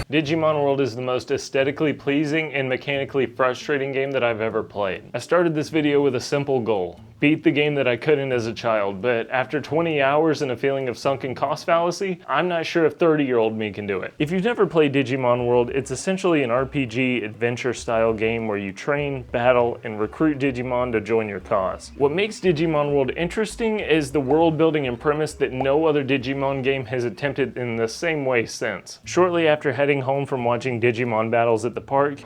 Digimon World is the most aesthetically pleasing and mechanically frustrating game that I've ever played. I started this video with a simple goal: beat the game that I couldn't as a child, but after 20 hours and a feeling of sunken cost fallacy, I'm not sure if 30-year-old me can do it. If you've never played Digimon World, it's essentially an RPG adventure style game where you train, battle, and recruit Digimon to join your cause. What makes Digimon World interesting is the world building and premise that no other Digimon game has attempted in the same way since. Shortly after heading home from watching Digimon battles at the park,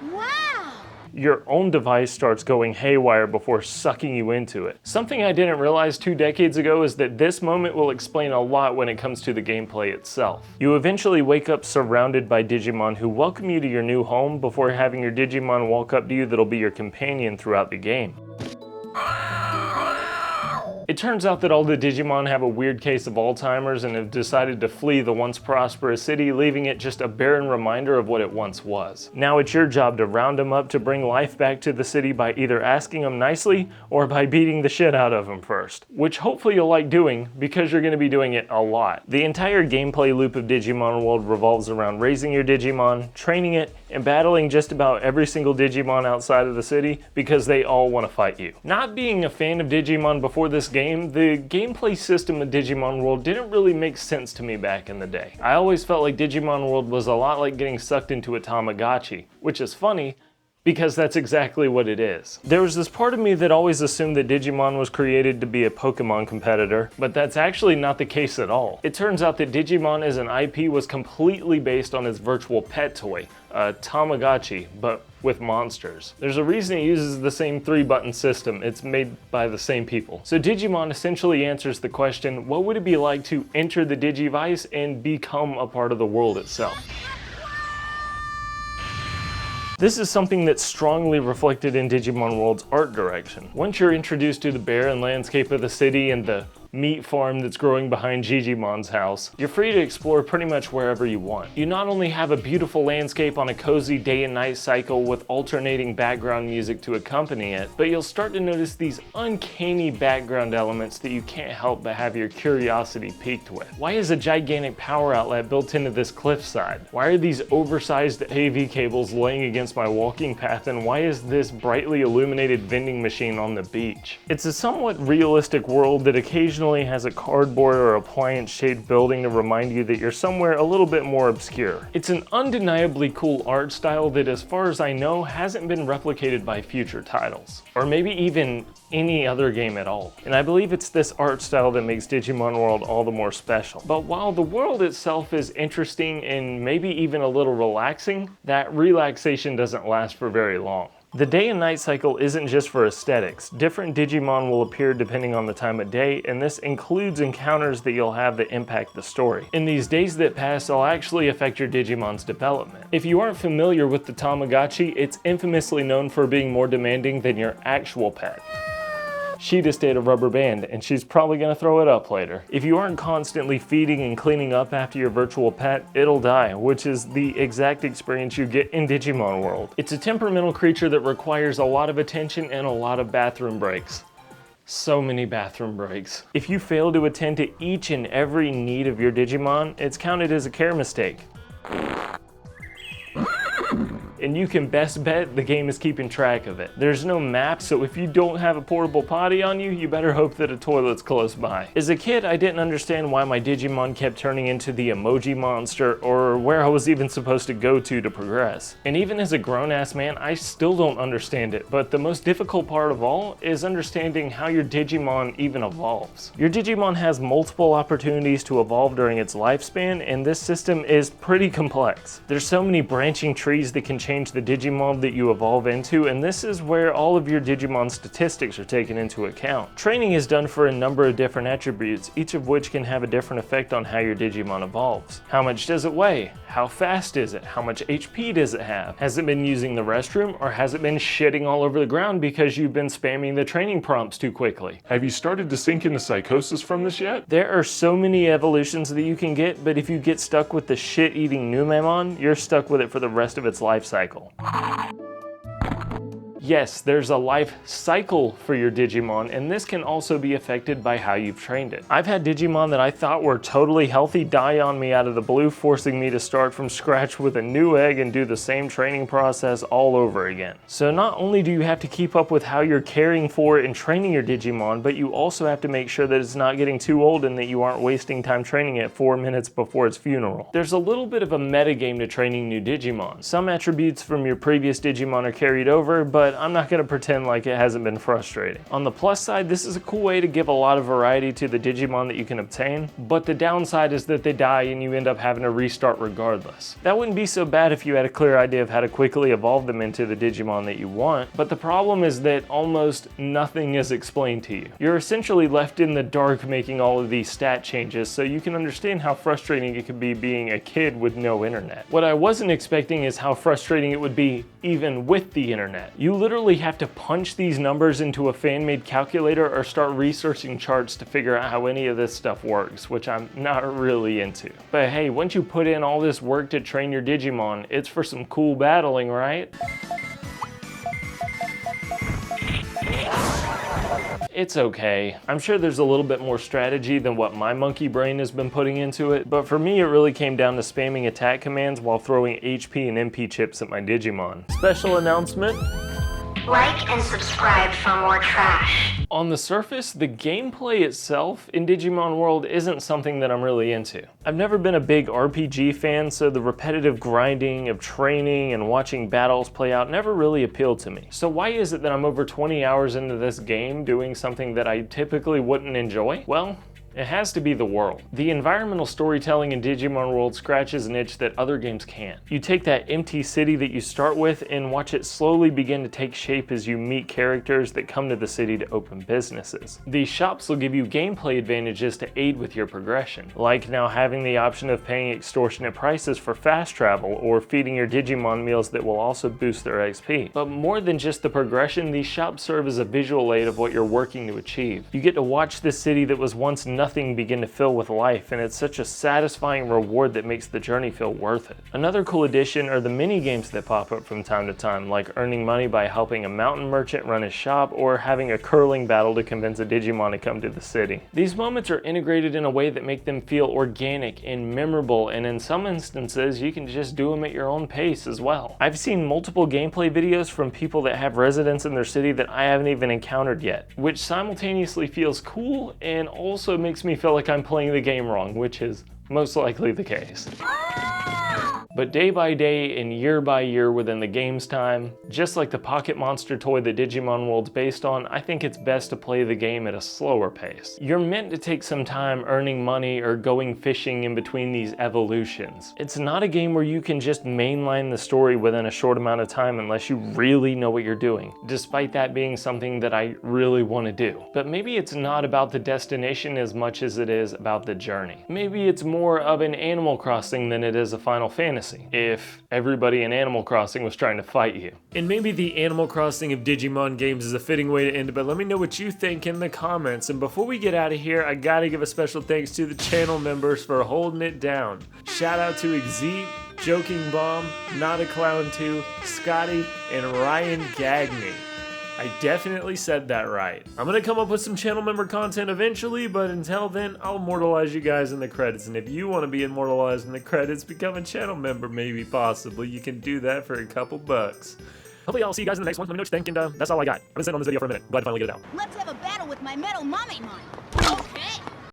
your own device starts going haywire before sucking you into it. Something I didn't realize 2 decades ago is that this moment will explain a lot when it comes to the gameplay itself. You eventually wake up surrounded by Digimon who welcome you to your new home before having your Digimon walk up to you that'll be your companion throughout the game. It turns out that all the Digimon have a weird case of Alzheimer's and have decided to flee the once prosperous city, leaving it just a barren reminder of what it once was. Now it's your job to round them up to bring life back to the city by either asking them nicely or by beating the shit out of them first. Which hopefully you'll like doing, because you're going to be doing it a lot. The entire gameplay loop of Digimon World revolves around raising your Digimon, training it, and battling just about every single Digimon outside of the city because they all want to fight you. Not being a fan of Digimon before this game, the gameplay system of Digimon World didn't really make sense to me back in the day. I always felt like Digimon World was a lot like getting sucked into a Tamagotchi, which is funny, because that's exactly what it is. There was this part of me that always assumed that Digimon was created to be a Pokemon competitor, but that's actually not the case at all. It turns out that Digimon as an IP was completely based on its virtual pet toy, a Tamagotchi, but with monsters. There's a reason it uses the same 3-button system. It's made by the same people. So Digimon essentially answers the question, what would it be like to enter the Digivice and become a part of the world itself? This is something that's strongly reflected in Digimon World's art direction. Once you're introduced to the barren landscape of the city and the meat farm that's growing behind Gigimon's house, you're free to explore pretty much wherever you want. You not only have a beautiful landscape on a cozy day and night cycle with alternating background music to accompany it, but you'll start to notice these uncanny background elements that you can't help but have your curiosity piqued with. Why is a gigantic power outlet built into this cliffside? Why are these oversized AV cables laying against my walking path, and why is this brightly illuminated vending machine on the beach? It's a somewhat realistic world that occasionally has a cardboard or appliance-shaped building to remind you that you're somewhere a little bit more obscure. It's an undeniably cool art style that, as far as I know, hasn't been replicated by future titles, or maybe even any other game at all. And I believe it's this art style that makes Digimon World all the more special. But while the world itself is interesting and maybe even a little relaxing, that relaxation doesn't last for very long. The day and night cycle isn't just for aesthetics. Different Digimon will appear depending on the time of day, and this includes encounters that you'll have that impact the story. In these days that pass, they'll actually affect your Digimon's development. If you aren't familiar with the Tamagotchi, it's infamously known for being more demanding than your actual pet. She just ate a rubber band, and she's probably gonna throw it up later. If you aren't constantly feeding and cleaning up after your virtual pet, it'll die, which is the exact experience you get in Digimon World. It's a temperamental creature that requires a lot of attention and a lot of bathroom breaks. So many bathroom breaks. If you fail to attend to each and every need of your Digimon, it's counted as a care mistake. And you can best bet the game is keeping track of it. There's no map, so if you don't have a portable potty on you, you better hope that a toilet's close by. As a kid, I didn't understand why my Digimon kept turning into the emoji monster, or where I was even supposed to go to progress. And even as a grown-ass man, I still don't understand it, but the most difficult part of all is understanding how your Digimon even evolves. Your Digimon has multiple opportunities to evolve during its lifespan, and this system is pretty complex. There's so many branching trees that can change the Digimon that you evolve into, and this is where all of your Digimon statistics are taken into account. Training is done for a number of different attributes, each of which can have a different effect on how your Digimon evolves. How much does it weigh? How fast is it? How much HP does it have? Has it been using the restroom, or has it been shitting all over the ground because you've been spamming the training prompts too quickly? Have you started to sink into psychosis from this yet? There are so many evolutions that you can get, but if you get stuck with the shit-eating Numemon, you're stuck with it for the rest of its life cycle. yes, there's a life cycle for your Digimon, and this can also be affected by how you've trained it. I've had Digimon that I thought were totally healthy die on me out of the blue, forcing me to start from scratch with a new egg and do the same training process all over again. So not only do you have to keep up with how you're caring for and training your Digimon, but you also have to make sure that it's not getting too old and that you aren't wasting time training it 4 minutes before its funeral. There's a little bit of a metagame to training new Digimon. Some attributes from your previous Digimon are carried over, but I'm not going to pretend like it hasn't been frustrating. On the plus side, this is a cool way to give a lot of variety to the Digimon that you can obtain, but the downside is that they die and you end up having to restart regardless. That wouldn't be so bad if you had a clear idea of how to quickly evolve them into the Digimon that you want, but the problem is that almost nothing is explained to you. You're essentially left in the dark making all of these stat changes, so you can understand how frustrating it could be being a kid with no internet. What I wasn't expecting is how frustrating it would be even with the internet. You literally have to punch these numbers into a fan-made calculator or start researching charts to figure out how any of this stuff works, which I'm not really into. But hey, once you put in all this work to train your Digimon, it's for some cool battling, right? It's okay. I'm sure there's a little bit more strategy than what my monkey brain has been putting into it, but for me it really came down to spamming attack commands while throwing HP and MP chips at my Digimon. Special announcement. Like and subscribe for more trash. On the surface, the gameplay itself in Digimon World isn't something that I'm really into. I've never been a big RPG fan, so the repetitive grinding of training and watching battles play out never really appealed to me. So why is it that I'm over 20 hours into this game doing something that I typically wouldn't enjoy? Well, it has to be the world. The environmental storytelling in Digimon World scratches an itch that other games can't. You take that empty city that you start with and watch it slowly begin to take shape as you meet characters that come to the city to open businesses. These shops will give you gameplay advantages to aid with your progression, like now having the option of paying extortionate prices for fast travel or feeding your Digimon meals that will also boost their XP. But more than just the progression, these shops serve as a visual aid of what you're working to achieve. You get to watch this city that was once nothing begin to fill with life, and it's such a satisfying reward that makes the journey feel worth it. Another cool addition are the mini games that pop up from time to time, like earning money by helping a mountain merchant run his shop or having a curling battle to convince a Digimon to come to the city. These moments are integrated in a way that make them feel organic and memorable, and in some instances you can just do them at your own pace as well. I've seen multiple gameplay videos from people that have residents in their city that I haven't even encountered yet, which simultaneously feels cool and also makes me feel like I'm playing the game wrong, which is most likely the case. But day by day and year by year within the game's time, just like the Pocket Monster toy that Digimon World's based on, I think it's best to play the game at a slower pace. You're meant to take some time earning money or going fishing in between these evolutions. It's not a game where you can just mainline the story within a short amount of time unless you really know what you're doing, despite that being something that I really want to do. But maybe it's not about the destination as much as it is about the journey. Maybe it's more of an Animal Crossing than it is a Final Fantasy. If everybody in Animal Crossing was trying to fight you. And maybe the Animal Crossing of Digimon games is a fitting way to end it, but let me know what you think in the comments. And before we get out of here, I gotta give a special thanks to the channel members for holding it down. Shout out to Exeat, Joking Bomb, Not a Clown 2, Scotty, and Ryan Gagney. I definitely said that right. I'm gonna come up with some channel member content eventually, but until then, I'll immortalize you guys in the credits. And if you want to be immortalized in the credits, become a channel member, maybe, possibly. You can do that for a couple bucks. Hopefully I'll see you guys in the next one. Let me know what you think, and that's all I got. I've been sitting on this video for a minute. Glad to finally get it out. Let's have a battle with my metal mummy mine.